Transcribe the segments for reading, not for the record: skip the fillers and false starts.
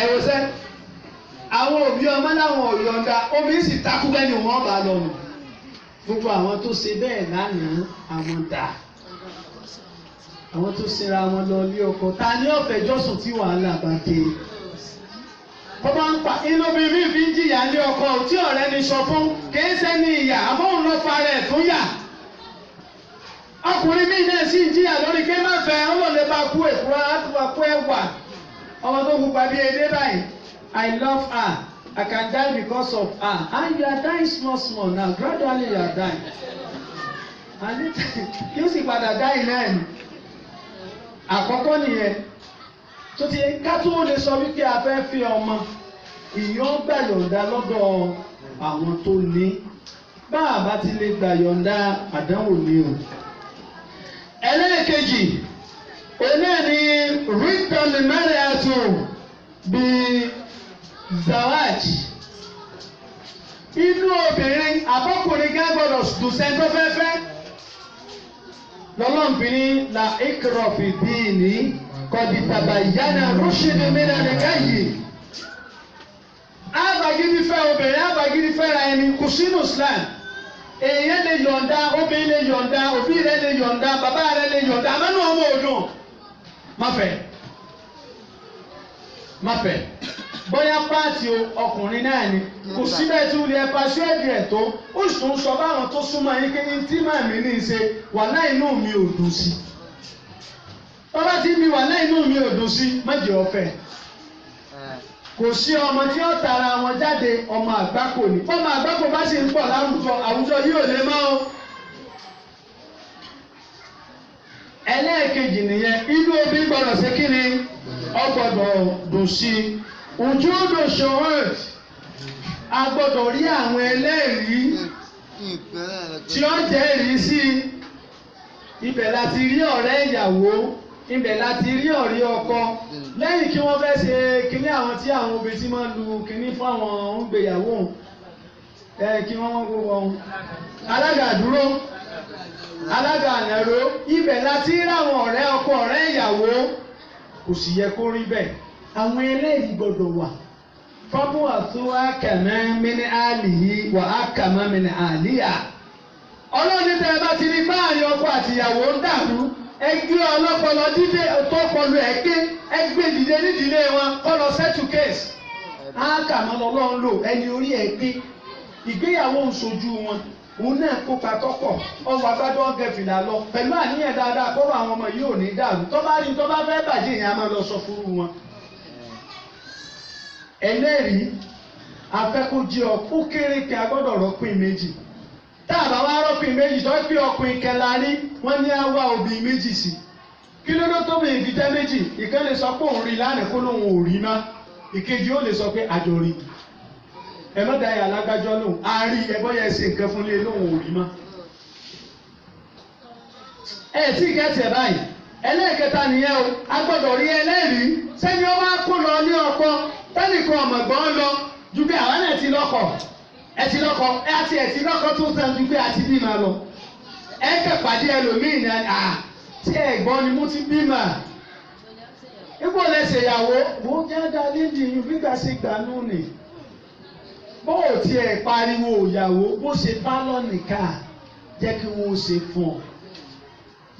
ẹ̀wọ̀ sẹ́ àwọn òbí ọmọ láwọn ò yọ̀ǹda omi sì takú bẹ́ẹ̀ ni wọ́n bá lọ nù gbogbo àwọn tó ṣe bẹ́ẹ̀ lánàá àwọn dà àwọn tó ṣera wọn lọ ilé ọkọ ta ni ọ̀fẹ́ jọ́sùn tí wàhálà bá dé bọ́bá ń pa inú mi fi ń jìyà ilé ọkọ tí ọ̀rẹ́ ni sọ fún kìí sẹ́ni ìyà àmọ́ òun lọ fara ẹ̀ fún yà ọkùnrin mi náà sì ń jìyà lórí kí má fẹ́ ọlọ́lẹ̀ bá kú èkúrá àtúwà kú ẹ̀wà ọmọ tó kú pàbí edé báyìí I love her I can die because of her and you are dying small small now gradually you are dying and yóò sì padà die náà ni àkọ́kọ́ nìyẹn tó ti ká tó lè sọ wípé a fẹ́ fi ọmọ ìyọ́n gbà yọ̀ǹda lọ́dọ̀ àwọn tó ní bá a bá ti lè gbà yọ̀ǹda àdánwò ní o. ẹlẹ́ẹ̀kejì oní ẹni ríkọ̀lì mẹ́rin àtò bíi zawaj inú obìnrin àbọ̀kùnrin gán gbọ́dọ̀ dùn sẹ́ńtọ́ fẹ́fẹ́ lọ́lọ́mùbìnrin la ikrọ̀fì bíi ní kọ́dí tabayyana rushdu mina nikahi. Àbàgídí fẹ́ obìnrin àbàgídí fẹ́ra ẹni kò sínú Islam. Èèyàn lè yọ̀ǹda obìnrin lè yọ̀ǹda òbí rẹ̀ lè yọ̀ǹda bàbá rẹ̀ lè yọ̀ǹda àmọ́nú ọmọ òdùn. Má fẹ́ má fẹ́ bóyá páàtì ọkùnrin náà ni kò síbẹ̀ tí ó lè pàṣẹ ẹ̀dẹ̀ tó ó sì tún sọ báwọn tó súnmọ́ yín kí ní tí màmí ní í ṣe wàhálà inú mi ò dùn sí. Tọ́lá tí mi wàhálà inú mi ò dùn sí méjì ọ̀fẹ́. Kò sí ọmọ tí ó tara wọn jáde ọmọ àgbákò ni. Ọmọ àgbákò bá sì ń pọ̀ láwùjọ àwùjọ yìí ò lè mọ́ o. Ẹlẹ́ẹ̀kejì nìyẹn inú obi gbọ́dọ̀ ṣe kí ni ó gbọ́dọ̀ dùn sí i. Ojú odò ṣòwòt a gbọ́dọ̀ rí àwọn ẹlẹ́rìí tí ó jẹ́rìí sí i. Ibẹ̀ láti rí ọ̀rẹ́ ìyàwó ibẹ̀ láti rí ọ̀rẹ́ ọkọ lẹ́yìn kí wọ́n fẹ́ ṣe kíní àwọn tí àwọn obìnrin ti máa lu kíní fún àwọn òǹgbéyàwó kí wọ́n gbogbo wọn alága àdúró alága ànàró ibẹ̀ láti rí àwọn ọ̀rẹ́ ọkọ ọ̀rẹ́ ìyàwó kò sì yẹ kó rí bẹ́ẹ̀ àwọn eléyìí gbọdọ̀ wà fọ́bù àtúwà kẹ̀mẹ́ mẹ́ni àlìyí wà á kàmẹ́ mẹ́ni àlìyà ọlọ́ọ̀ni tẹ́ ẹ bá ti rí báàrin ọkọ àtìyàwó ń dàrú ẹgbẹ́ ọlọ́pọlọ dídé tó pọlù ẹgbẹ́ dìde nídìílé wọn kọ́lọ settle case ákàmọ́ lọ́lọ́run lò ẹni orí ẹgbẹ́ ìgbéyàwó ń sojú wọn òun náà kópa tọ́pọ̀ ọwọ́ agbádọ́ ọ̀gẹ̀fìlà lọ pẹ̀lú àníyàn dáadáa kọ́rọ̀ àwọn ọmọ yìí ò ní dàrú tó bá rí tó bá fẹ́ bàjẹ́ ìyẹn a máa lọ sọ fúru wọn. ẹlẹ́rìí afẹ́kójẹ́ ó kéré kí a gbọ́dọ̀ rọ́pìn méjì tá a bá wá rọ́pìn méjì tó pé ọkùnrin kẹla rí wọ́n ní àwa òbí méjì sí kí ló dé tó bẹ̀rẹ̀ ìdíjẹ́ méjì ìkan lè sọ pé òun rí lánàá kó lóun ò rí má ìkejì ó lè sọ pé àjọ rí ẹ má da yà lágbájọ́ lóhùn a rí ẹgbọ́ yẹn ṣe nǹkan fún lé lóhùn ò rí má. ẹ tí gẹ́tì ẹ̀ báyìí ẹlẹ́ẹ̀kẹta nìyẹn o a gbọ́dọ̀ rí ẹlẹ́rìí sẹ́ni ó wá kó lọ ní ọkọ tẹ́nìkan ọ̀mọ̀gbọ́n lọ ju bí àwọn ẹ̀ ti lọ́kọ ẹtì lọkọ ẹtì lọkọ tó sàn ju pé àti bímọ lọ ẹ kẹ pàdé ẹlòmíì náà tí ẹ̀gbọ́n ni mo ti bímọ ipò lẹsẹ ìyàwó mo jáde nídìí yìí bí gbàsẹ gbanú ni bó o tiẹ̀ pariwo ìyàwó bó ṣe bá lọ nìkan jẹ́ kí wọ́n ṣe fún ọ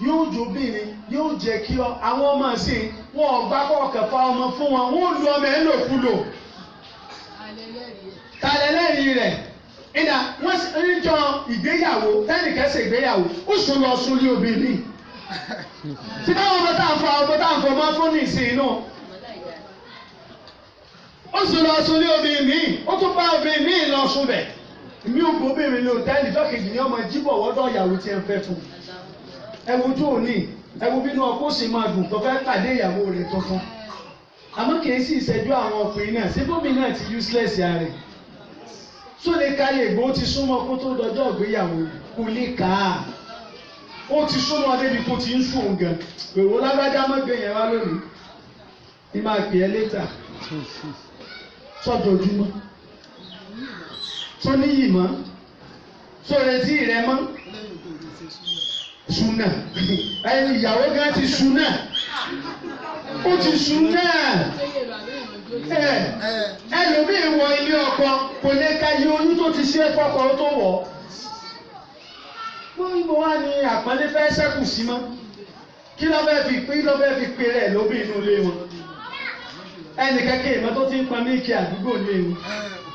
yóò jóbìnrin yóò jẹ́ kí àwọn ọmọ sí wọn ọgbà kọkànfà ọmọ fún wọn wọn ò lu ọmọ ẹ lòkulò kàlẹ́lẹ́rìí rẹ̀ ìdá wọ́n ń jọ ìgbéyàwó tẹ́nìkẹ́sẹ̀ ìgbéyàwó ó sùn lọ sún lé obìnrin tí báwọn ọmọ tá à ń fọ ọmọ tá à ń fọ máa fún ní ìsìn inú ó sùn lọ sún lé obìnrin ó tún bá obìnrin lọ sún bẹ̀ mi ò gbọ́ obìnrin ní òtẹ́ẹ̀lì jọ́kejì ní ọmọ jíbọ̀ wọ́dọ̀ ìyàwó tí ẹ ń fẹ́ fún ẹ wojú òní ẹ wo bínú ọkọ sì máa dùn tó fẹ́ pàdé ìyàwó rẹ̀ tuntun àmọ́ kì í sì ṣẹ́jú àwọn ọkùnrin náà síbòmí náà ti useless yà rẹ̀ tó lè káyè ìgbó ti súnmọ́ kó tó dọjọ́ ìgbéyàwó kò lè kà á ó ti súnmọ́ débi kó ti ń sùn gan èrò lágbájá mọ́gbé yẹn wá lónìí ní máa pè é létà sọ́jọ́ ojúmọ́ tó níyì mọ́ tó retí rẹ mọ́ súnà ẹni ìyàwó gan ti súnà ó ti súnà sí ẹ̀fọ́kọ̀ ó tó wọ̀ ọ́ mo wá ní àpọ́nlé fẹ́ ṣẹ́kù sí mọ́ kí ló fẹ́ fi pé rẹ̀ lóbi inú ilé wọn ẹnì kẹ́kẹ́ ìmọ̀ tó ti ń pọn mílíkì àdúgbò ní ewu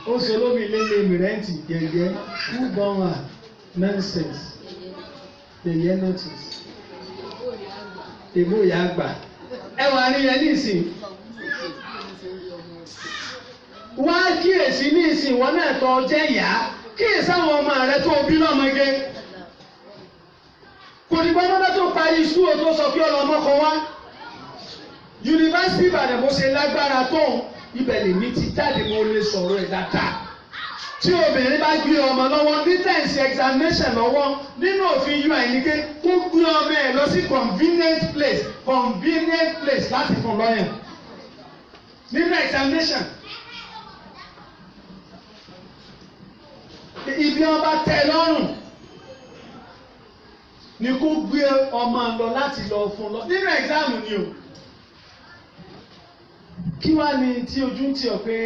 ó ṣe olómi ilé mìrẹ́ǹtì yẹ̀yẹ́ who born her nonsense yẹ̀yẹ́ notice èbó ìyá àgbà ẹ wà níyẹn ní ìsìn wá kíyèsí ní ìsìn wọn náà tó jẹ́ ìyá kíyèsí àwọn ọmọ rẹ tó bí lọ́mọge kò ní gbọ́dọ̀ tó parí sùúrù tó sọ pé ọlọmọ kan wá yunifásitì Ìbàdàn bó ṣe lágbára tó ibẹ̀ lèmi ti jáde mo lè sọ̀rọ̀ ẹ̀ dáadáa tí obìnrin bá gbé ọmọ lọ́wọ́ ní tẹ̀sí examination lọ́wọ́ nínú òfin UI ní ké kó gbé ọmọ ẹ̀ lọ sí convenient place láti fún lọ́yàn nínú examination ibi ọba tẹ́ lọ́rùn ni kó gbé ọmọ lọ láti lọ fún lọ nínú exam ni o kí wá ní tí ojú ń tì ọ́ pé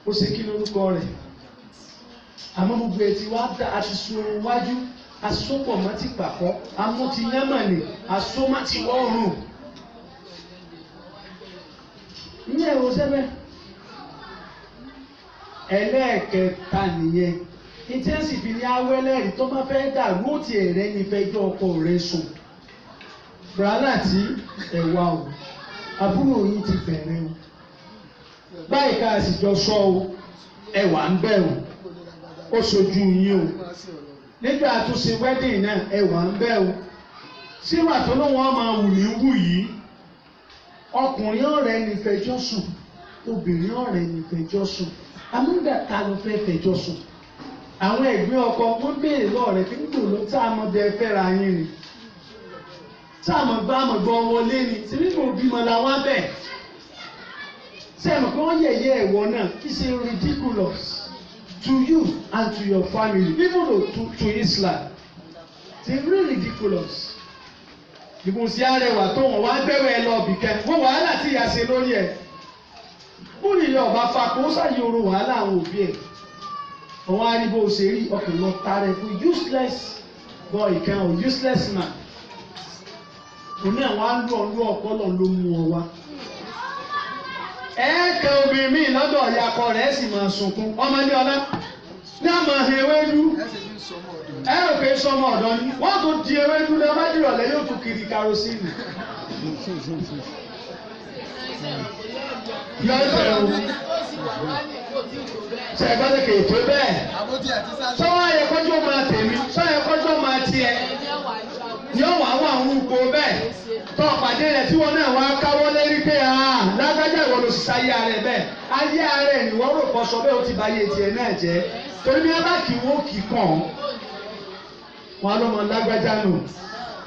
ó ṣe kí lórúkọ rẹ̀ àmọ́ gbogbo ẹ̀ tí wá dá àti sun wájú asopọ̀ mọ́ ti pàkọ́ amú ti yánmọ̀nì asomọ́ ti wọ́ọ̀rùn ní ẹ̀rọ sẹ́fẹ̀ ẹlẹ́ẹ̀kẹta nìyẹn intensive ní awẹ́lẹ́rìí tó bá fẹ́ dàrú ó ti ẹ̀rẹ́ ní fẹjọ́ ọkọ rẹ̀ sùn bràlá tí ẹ̀wà o àbúrò yìí ti bẹ̀rẹ̀ o báyìí ká sì jọ sọ o ẹ̀wà ń bẹ̀ o ó sojú yín o nígbà tó ṣe wedding náà ẹ̀wà ń bẹ̀ o síwà tó ló wọ́n máa wù ní wù yìí ọkùnrin ọ̀rẹ́ ní fẹjọ́ sùn obìnrin ọ̀rẹ́ ní fẹjọ́ sùn amúgbà ta ló fẹ́ fẹjọ́ sùn àwọn ẹ̀gbẹ́ ọkọ wọn béèrè lọ́ọ̀rẹ́ pé nígbà ló tá a mọ bẹ fẹ́ra yín ni tá a mọ gbá a mọ gbọ́ wọlé ni tí nígbà òbímọ làwọn abẹ sẹ́mi pé wọ́n yẹ̀yẹ́ ẹ̀wọ̀ náà it's a ridiculous to you and to your family even though to Islam it's really ridiculous ìbùsí arẹwà tó wọn wá gbẹwẹ ẹ lọ bìkẹ wọn wàhálà tí ìyá ṣe lórí ẹ bóyá ìyá ọba fa kó sáyé oró wàhálà àwọn òbí ẹ àwọn arígbó ṣe rí ọkùnrin lọ tààrẹ fún useless boy kan o useless man òní àwọn alú ọpọlọ ló mú ọ wá ẹ̀ẹ́kẹ́ obìnrin míì lọ́dọ̀ ìyàkọ rẹ̀ sì máa sunkún ọmọdé ọlá ní àmọ́ ewédú ẹ̀rọ pé sọmọ ọ̀dọ́ ni wọ́n tó di ewédú ní ọmọdé ìrọ̀lẹ́ yóò tún kiri karosíìnì. yọ ìbẹ̀rẹ̀ o ṣẹ̀gbọ́n kì í tó bẹ́ẹ̀ sọ́wọ́ ayẹkọ́jọ́ máa tèmi sọ́wọ́ ayẹkọ́jọ́ máa tiẹ̀ yóò wá wà ń wúko bẹ́ẹ̀ tó ọ̀pàdé rẹ̀ tí wọ́n náà wá káwọ́ lérí pé lágbájá ìwọ ló sì sáyé ara ẹ̀ bẹ́ẹ̀ ayé ara ẹ̀ nìwọ́n rò pọ̀ sọ bẹ́ẹ̀ ó ti bà ayé tiẹ̀ náà jẹ́ torí bí wọ́n bá kì í wó kì í kàn wọ́n á lọ́mọ lágbájá nù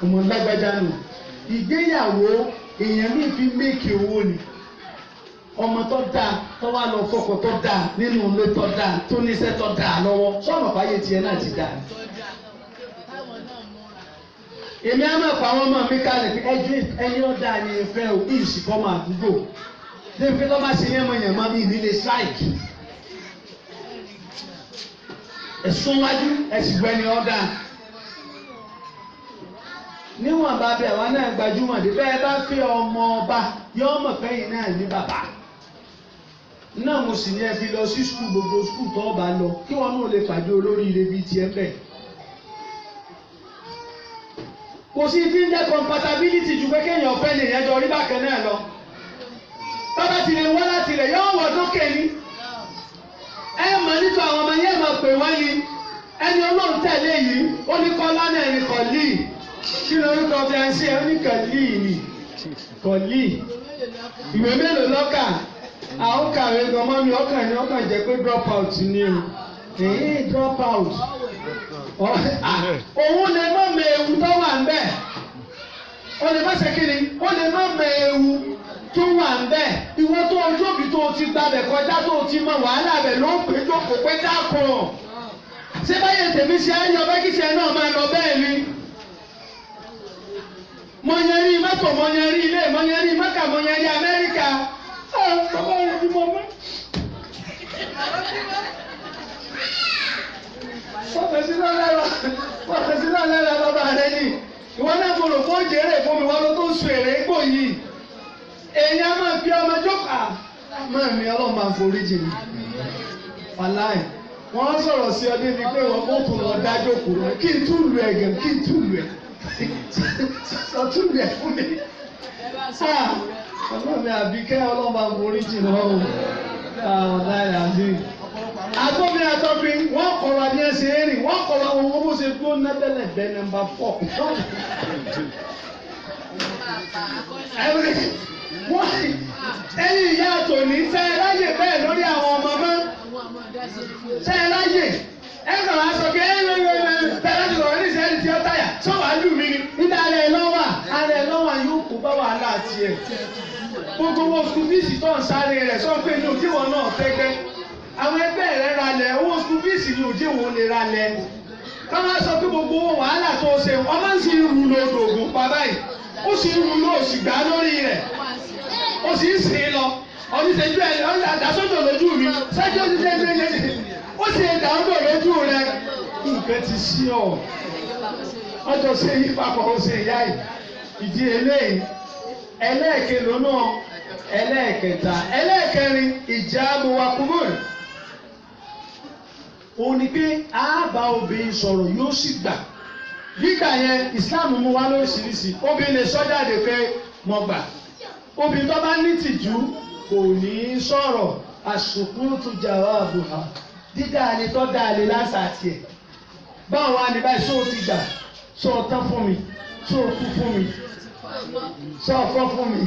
ọmọ lágbájá nù ìgbéyàwó èèyàn ní fi méèkì owó ni ọmọ tó dáa tó wá lọ fọkọ tó dáa nínú ilé tó dáa tó níṣẹ́ tó dáa lọ́wọ́ sọ́nà fàyè tiẹ̀ náà ti dáa. èmi á máa pa àwọn ọmọ mi kalẹ̀ pé ẹjọ́ ọ̀dà ni ìfẹ́ o bí ìsìnkọ́mọ àdúgbò débi pé tó bá ṣe yẹ́mọ̀yẹ̀mọ́ mi nílé strike. ẹ̀sùn wájú ẹ̀sìn gbẹ́ni ọ̀dà. níwọ̀n bá bẹ̀ wá náà gbajúmọ̀ dé bẹ́ẹ̀ bá fi ọmọ ọba yọ ọmọ fẹ́yìn náà ní bàbá. náà mo sì ní ẹ fi lọ sí skul gbogbo skul tó ọba lọ kí wọn náà lè pàdé olóríire bíi tiẹ̀ bẹ́ẹ̀. kò sí tí ń jẹ́ compatibility ju pé kéèyàn fẹ́ lè yẹn jọ rí bákan náà lọ. bàbá ti lè wá láti rẹ̀ yọ wọ̀ dókè ní. ẹ mọ̀ nítorí àwọn ọmọ yẹn mọ̀ pé wọ́n ní ẹni Ọlọ́run tẹ̀lé yìí ó ní Kọ́lá náà ní Kọ́lí kí lórúkọ bí a ń ṣe ó ní Kọ́lí ni Kọ́lí ìwé mélòó lọ́kà àwọn kàwé gan mọ́ mi ọkàn ní ọkàn jẹ́ pé drop out ni o èyí drop out òun lè má mọ ewu tó wà ń bẹ̀ ó lè má ṣe kí ni ó lè má mọ ewu tó wà ń bẹ̀ ìwọ tó ojú òbí tó ti gbàbẹ̀ kọjá tó ti mọ wàhálà bẹ̀ ló ń pè é jókòó pé dákun ṣé báyẹn tèmi ṣe é yọ bẹ́ẹ̀ kí ṣe náà máa lọ bẹ́ẹ̀ ni mọ̀nyẹ́rì mọ́tò mọ̀nyẹ́rì ilé mọ̀nyẹ́rì mọ́kà mọ̀nyẹ́rì Amẹ́ríkà bàbá rẹ̀ bí mo mọ́. yìí èèyàn máa fi ọmọ jókòó máa mi ọlọ́run máa forí jì mí wàláì wọ́n sọ̀rọ̀ sí ọdún ní pé wọ́n tún lọ dájọ́ kù rẹ̀ kí n tún lu ẹ̀gẹ̀ kí n tún lu ẹ̀ sọ tún lu ẹ̀ fún mi. ọlọ́run mi Àbíkẹ́ ọlọ́run máa forí jì náà o ọ̀dà ìyàdí. Agbóbi àtọ́bí wọ́n kọ̀ wá ní ẹsẹ̀ eré wọ́n kọ̀ wá owó bó ṣe dúró nẹ́tẹ̀lẹ̀ bẹ́ nọ́mbà 4. Ẹ̀yin ìyá tòní ṣe é ráyè bẹ́ẹ̀ lórí àwọn ọmọ mọ́. Ṣé ẹ ráyè? Ẹ kàn wá sọ pé tẹ́lẹ̀ ti sọ̀rọ̀ ní ìṣẹ́ni tí ó táyà tó wàá lù mí ni. Nígbà ara ẹ̀ lọ́wọ́ yóò kó bá wàhálà tiẹ̀. Gbogbo owó skul fíìsì tó ń sáré rẹ̀ sọ pé ní òdiwọ̀n náà tẹ́gbẹ́. Àwọn ẹgbẹ́ rẹ̀ ralẹ̀ owó skul fíìsì ní òdiwọ̀n lè ralẹ̀. Káwọn sọ pé gbogbo owó wàhálà tó ṣe ọmọ ń sì rú lódò ògùn pa báyìí. Ó sì rú lóòsì gbá lórí rẹ̀. Ó sì ń sìn lọ. Ọdún ṣẹ́jú ẹ̀ àdásọ́jọ́ lójú mi. Ṣẹ́jú ó ti ṣe ó sì ń dàrúdò lójú rẹ̀. Nǹkan ti sí ọ. Ọjọ́ ṣe yí papọ̀ ó ṣe ìyá yìí. Ìdí eléyìí. Ẹlẹ́ẹ̀kẹlò náà. Ẹlẹ́ẹ̀kẹta. Ẹlẹ́ẹ̀kẹrin ìjà àbúwá kúmọ̀rì. Òun ni pé àbá obìnrin sọ̀rọ̀ yóò sì gbà. Nígbà yẹn ìsìláàmù mú wá lóríṣiríṣi. Obìnrin lè sọ jáde pé mo gbà. Obìnrin tó bá ní tìjú kò ní sọ̀rọ̀ àṣùkúrútù jàwáàbùhà dídáàlè tó dáàlè lásà tiẹ̀. Báwo wá ní báyìí sóò ti gbà sóò tán fún mi sóò kú fún mi sóò fọ́ fún mi.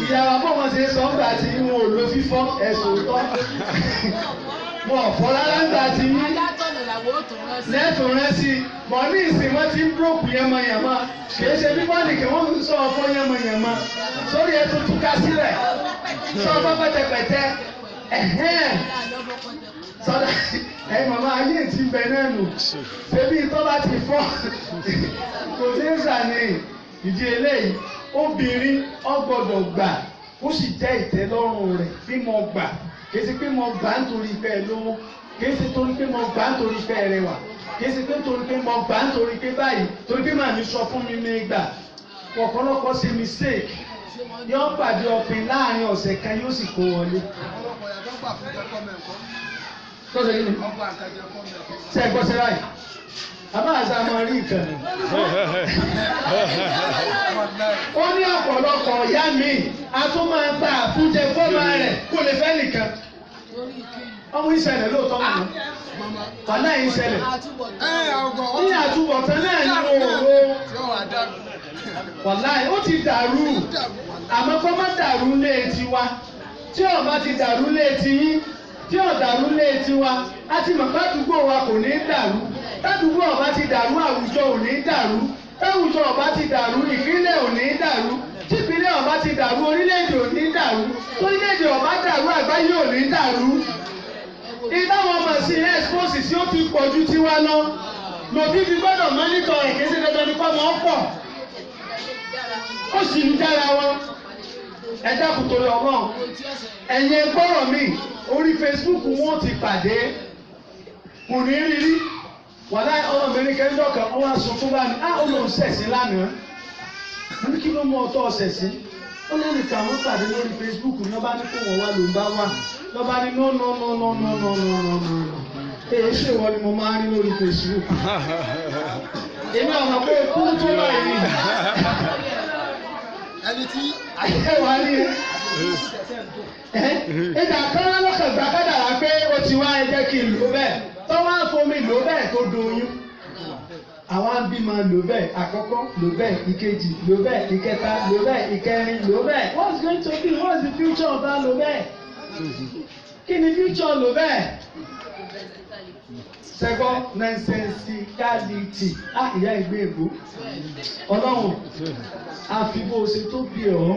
Ìyàwó àbọ̀mọ̀ ṣe sọ ń gbà tí wọn ò lo fífọ́ ẹ̀sùn tọ́. Wọn ò fọ́ rárá ń gbà tí lẹ́tùn rẹ sí mọ̀ ní ìsìn wọn ti ń búrọ́kù yẹmọyẹmọ kìí ṣe bí wọ́n nìkan wọ́n ń sọ ọ̀fọ́ yẹmọyẹmọ sórí ẹ̀ tó túká sílẹ̀ sọ ọ̀fọ́ pẹ́tẹpẹ́tẹ sọdá ẹ̀yin màmá ayé ti bẹ̀ náà nù ṣebí tó bá ti fọ́ kò sí ìsàní ìdí eléyìí obìnrin ó gbọ́dọ̀ gbà ó sì jẹ́ ìtẹ́lọ́rùn rẹ̀ bí mo gbà kìí ṣe pé mo gbà nítorí pé ẹ lówó kìí ṣe torí pé mo gbà nítorí pé ẹ rẹwà kìí ṣe pé torí pé mo gbà nítorí pé báyìí torí pé màmí sọ fún mi ní gbà ọ̀pọ̀lọpọ̀ ṣe mistake yóò pàdé ọ̀pìn láàrin ọ̀sẹ̀ kan yóò sì kó wọlé. Ṣé ẹ gbọ́ sí báyìí? Àbá àṣà máa rí nǹkan. Ó ní ọ̀pọ̀lọpọ̀ ìyá mi a tún máa gba àfúnjẹ fọ́ọ̀mà rẹ̀ kó lè fẹ́ nìkan. Ọmọ ìṣẹ̀lẹ̀ lóòótọ́ mọ̀. Wàhálà yìí ṣẹlẹ̀. Ní àtúbọ̀tán náà ní òòró. Wàhálà ó ti dàrú. Àmọ́ kó má dàrú lé tiwa. Tí ó bá ti dàrú lé tiyín, tí ó dàrú lé tiwa, á ti mọ̀ pé àdúgbò wa kò ní dàrú. Tádùúgbò ọba ti dàrú àwùjọ ò ní dàrú. Táwùjọ ọba ti dàrú ìpínlẹ̀ ò ní dàrú. Típínlẹ̀ ọba ti dàrú orílẹ̀-èdè ò ní dàrú. Orílẹ̀-èdè ọba dàrú àgbáyé ò ní dàrú. Ìdáwọn ọmọ sí ẹ́sìpọ́sì tí ó ti pọ̀ ju tiwa lọ. Lòbí fi gbọ́dọ̀ mọ́nítọ̀ rẹ̀ kí ṣe dandan ní kọ́ mọ́ pọ̀. Ó sì ń dára wọn. Ẹ dákun torí ọmọ. Ẹ̀yin gbọ́rọ̀ mi orí Facebook wọn ti pàdé. Kò ní rírí. Wàlá ọmọbìnrin kẹ́ńdọ̀ kan wọ́n wá sọ fún báyìí ó lóun ṣẹ̀sìn lánàá mo ní kí ló mú ọtọ́ ṣẹ̀sìn ó lẹ́nu kà wọ́n pàdé lórí Facebook ní ọba ní kó wọ́n wá ló ń bá wà lọ́ba ní no èyí ṣe wọ́n ni mo máa ń rí lórí Facebook èmi àwọn pé kú tó báyìí ẹni tí àyẹ̀wò ní ìjà kan lọ́kàn gbàgádàrà pé ó ti wá ẹ jẹ́ kí n lò bẹ́ẹ̀. Tó wá fomi lò bẹ́ẹ̀ tó doyún. Àwọn abímọ lò bẹ́ẹ̀ àkọ́kọ́ lò bẹ́ẹ̀ ìkejì lò bẹ́ẹ̀ ìkẹta lò bẹ́ẹ̀ ìkẹrin lò bẹ́ẹ̀. What's going to be? What's the future of that lò bẹ́ẹ̀? Kí ni future lò bẹ́ẹ̀? Second nonsensicality. Ìyá ìgbé èbó. Ọlọ́run àfi bó ṣe tó bí ọ̀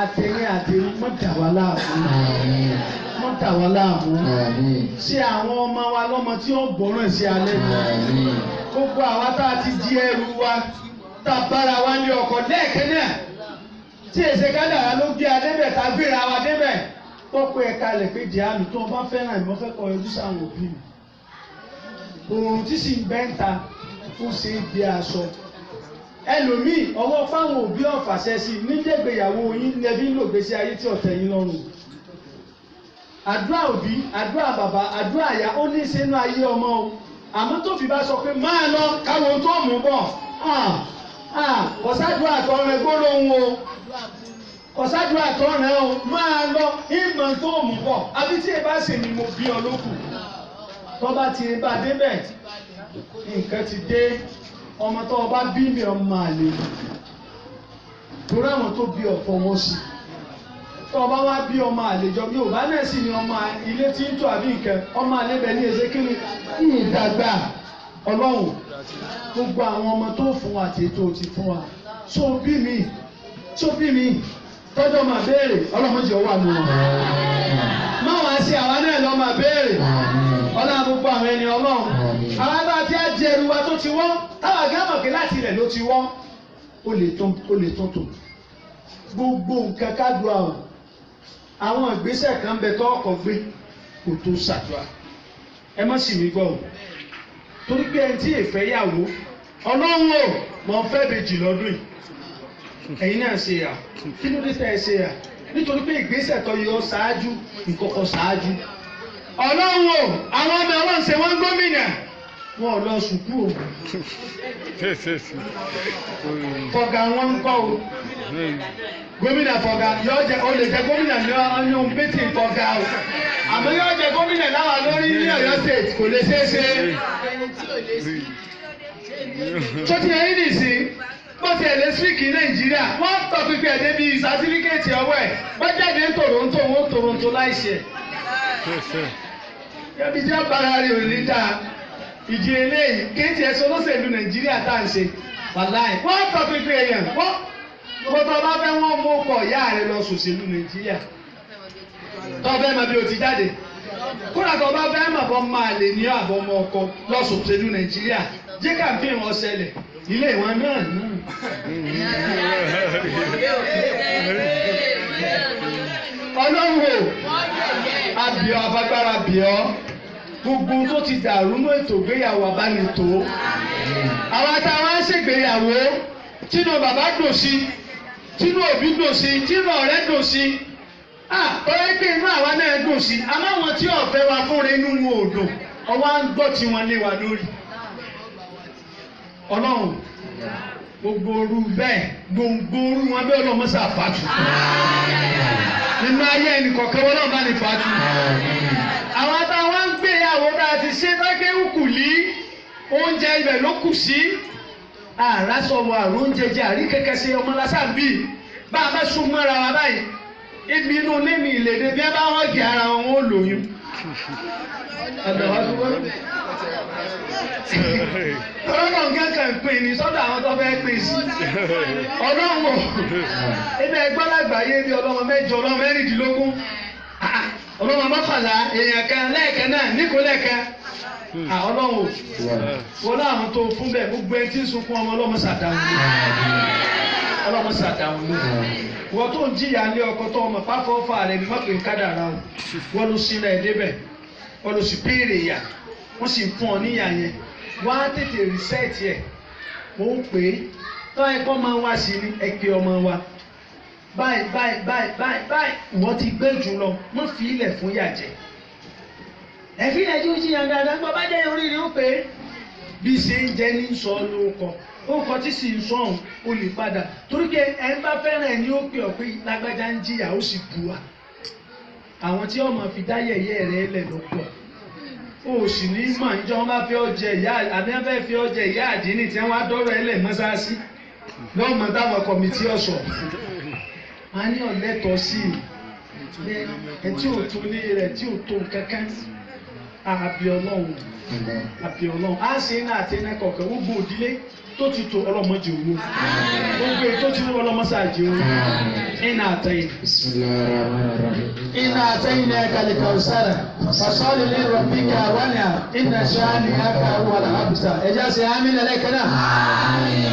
àtẹ̀yìn mọ̀tàwá láàmú. Ṣé àwọn ọmọ wa lọ́mọ tí ó gbọ́ràn sí alẹ́ nù? Gbogbo àwa tá a ti di ẹrù wa tá a bára wa ní ọkọ̀ lẹ́ẹ̀kẹ́ náà tí èsè kádàrá ló gbé adébẹ̀ tá a gbéra wa débẹ̀ tọ́pọ̀ ẹ̀ka lẹ̀ pé dìámi tó o bá fẹ́ràn ìmọ̀ fẹ́ kọ ojú sáwọn òbí mi. Òòrùn tí sì ń bẹ́ ń ta ó ṣe é gbé aṣọ ẹlòmíì ọwọ́ fáwọn òbí ọ̀fàṣẹ sí nídẹ̀gbẹ̀yàwó yín lẹ́bí ń lò gbèsè ayé tí ọ̀tẹ̀ yín lọ́rùn. àdúrà òbí àdúrà bàbá àdúrà àyà ó ní sínú ayé ọmọ o àmọ́ tó fi bá sọ pé máa lọ káwọn tó mú bọ̀ kọ̀sádùá àtọ̀rẹ́ gbólóhùn o kọ̀sádùá àtọ̀rẹ́ o máa lọ ìmọ̀ tó mú bọ̀ àbí tí ẹ bá sì ní mo bí ọ lókù tó bá ti bá débẹ̀ nǹkan ti dé ọmọ tó o bá bí mi ọmọ àlè torí àwọn tó bí ọ̀pọ̀ wọn sí tó o bá wá bí ọmọ àlejò bí ò bá náà sì ní ọmọ ilé tí ń tó àbí nǹkan ọmọ àlebẹ ní ẹsẹ kí ni ìdàgbà Ọlọ́run gbogbo àwọn ọmọ tó fún wa àti ètò ti fún wa tó bí mi tọ́jọ́ máa béèrè Ọlọ́run jẹ́ ọwọ́ àmì wọn. má wàá sí àwa náà lọ́ máa béèrè Ọlọ́run gbogbo àwọn ẹni Ọlọ́run àwọn bá ti á jẹ ẹrù wa tó ti wọ́n táwa gámọ̀ pé láti ilẹ̀ ló ti wọ́n ó lè tó gbogbo nǹkan kádùá o àwọn ìgbésẹ̀ kan bẹ tó ọkọ̀ gbé kò tó ṣàdúrà ẹ má sì mí gbọ́ o torí pé ẹni tí èfẹ́ yàwó Ọlọ́run o mọ̀ fẹ́ bèjì lọ́dún yìí ẹ̀yin náà ṣe yà kí ló dé tẹ́ ẹ ṣe yà nítorí pé ìgbésẹ̀ tó yọ ṣáájú ìkọ̀kọ̀ ṣáájú Ọlọ́run o àwọn ọmọ ẹ̀wọ̀n ṣe wọ́n gómìnà wọn ò lọ sùkúù o fọ̀gà wọn ń kọ́ o gómìnà fọ̀gà yóò jẹ o lè jẹ gómìnà ní ọyún bẹ́tì fọ̀gà o àmọ́ yóò jẹ gómìnà láwa lórí ní Ọ̀yọ́ state kò lè ṣeé ṣe tó ti yẹn ní sí bó ti ẹ̀ lé síríkì Nàìjíríà wọ́n tọ́ pípẹ́ ẹ̀ débi sátífíkẹ́ẹ̀tì ọwọ́ ẹ̀ wọ́n jáde ní Toronto wọ́n Toronto láìṣẹ̀ yẹ́bi tí wọ́n bára rí òní dáa ìdí eléyìí kéèntì ẹ̀sọ́ lọ́sẹ̀lú Nàìjíríà tá à ń ṣe wàláì wọ́n tọ́ pípẹ́ èèyàn wọ́n tó bá fẹ́ wọ́n mú ọkọ̀ ìyá rẹ̀ lọ sòṣèlú Nàìjíríà tó fẹ́ mọ bí o ti jáde kódà tó bá fẹ́ mọ̀ bọ́ máa lè ní àbọ̀ ọmọ ọkọ lọ sòṣèlú Nàìjíríà jẹ́ kàmpé wọn ṣẹlẹ̀ ilé ìwọ̀n náà nù. Ọlọ́run o àbíọ́ afagbára bíọ́ gbogbo tó ti dàrú ní ètò ìgbéyàwó abánitó àwọn àtàwọn á ṣègbéyàwó tínú bàbá dùn sí tínú òbí dùn sí tínú ọ̀rẹ́ dùn sí ọ̀rẹ́ pé inú àwa náà dùn sí àmọ́ àwọn tí ọ̀fẹ́ wa fúnra inú wọn ò dùn ọwọ́ á ń gbọ́ tí wọ́n lé wa lórí. Ọlọ́run gbogbo orú bẹ́ẹ̀ gbogbo orú wọn bẹ́ẹ̀ Ọlọ́run sá fàtú nínú ayé ẹnì kọ̀ọ̀kan wọn náà bá ní fàtú. àwọn táwọn ń gbéyàwó bá a ti ṣe dákẹ́ òkú lí oúnjẹ ibẹ̀ ló kù sí àrásọ̀wọ̀ àrùn oúnjẹ jẹ àrí kẹ̀kẹ́ sí ọmọ lásán bíi bá a bá sún mọ́ra wa báyìí ibi inú lémi ìlédè bí ẹ bá wọ́n gé ara wọn ó lóyún. Ọlọ́run kankan pè ní sọ́dọ̀ àwọn tó fẹ́ pè sí. Ọlọ́run ebi ẹgbọ́n lágbàáyé bí ọlọ́mọ mẹ́jọ ọlọ́mọ mẹ́rìndínlógún ọlọ́mọ mọ́kànlá èèyàn kan lẹ́ẹ̀kan náà níkò lẹ́ẹ̀kan. Ọlọ́run wọlé àwọn tó fún bẹ́ẹ̀ gbogbo ẹni tí ń sunkún ọmọ ọlọ́mọ sàdáhùn ní. Ọlọ́mọ sàdáhùn ní. Wọ́n tó ń jìyà ní ọkọ tó ọmọ pápáfà rẹ̀ ní mọ́pẹ́ kádàrá o. Wọ́n ló sílẹ̀ ẹ̀dẹ́bẹ̀ wọ́n ló sì béèrè ìyà wọ́n sì fún ọ níyà yẹn wọ́n á tètè rìsẹ́ẹ̀tì ẹ̀ mo ń pè é tọ́ ẹ̀kọ́ máa ń wá sí ní ẹgbẹ́ ọmọ wa báyìí wọ́n ti gbé jù lọ wọ́n fi ilẹ̀ fún yàjẹ́ ẹ̀fí ẹ̀jú jiyàn dáadáa gbọ́ bá jẹ́ orí ni ó pè é bí ṣe ń jẹ́ ní sọ lóko orúkọ tí sì ń sọ ọ̀hún ó lè padà torí pé ẹ̀ ń bá fẹ́ràn ẹ̀ ní ó pè ọ́ pé lágbájá ń jìyà ó sì bu wa àwọn tí ọmọ fi dá yẹ̀yẹ́ rẹ̀ lẹ̀ lọ́pọ̀ o sì ní mọ̀ níjọ́ wọn bá fẹ́ ọjẹ́ ìyá àbí wọn fẹ́ fi ọjẹ́ ìyá àdínì tí wọ́n á dọ́rọ̀ ẹ̀ lẹ̀ mọ́sáàsì lọ́mọ táwọn kọ̀mìtì ọ̀sọ̀ a ní ọ̀lẹ́tọ̀ sí i ẹ tí ò tó ní rẹ̀ tí ò tó kankan àbí Ọlọ́run á sì ní àti iná kọ̀ọ̀kan gbogbo òdílé tó ti tó ọlọ́mọdé owó gbogbo ètò tí wọ́n ọlọ́mọsáàjì owó iná àtẹ̀yìn. iná àtẹ̀yìn ní ẹ̀ka lè kàwé sára fasọ́ọ̀lì lè rọ̀ bí ká wọ́n ní à iná ṣáà ní ẹ̀ka wọ́n àbùsà ẹ̀jẹ̀ sẹ́ àmì lẹ́lẹ́kẹ́ náà.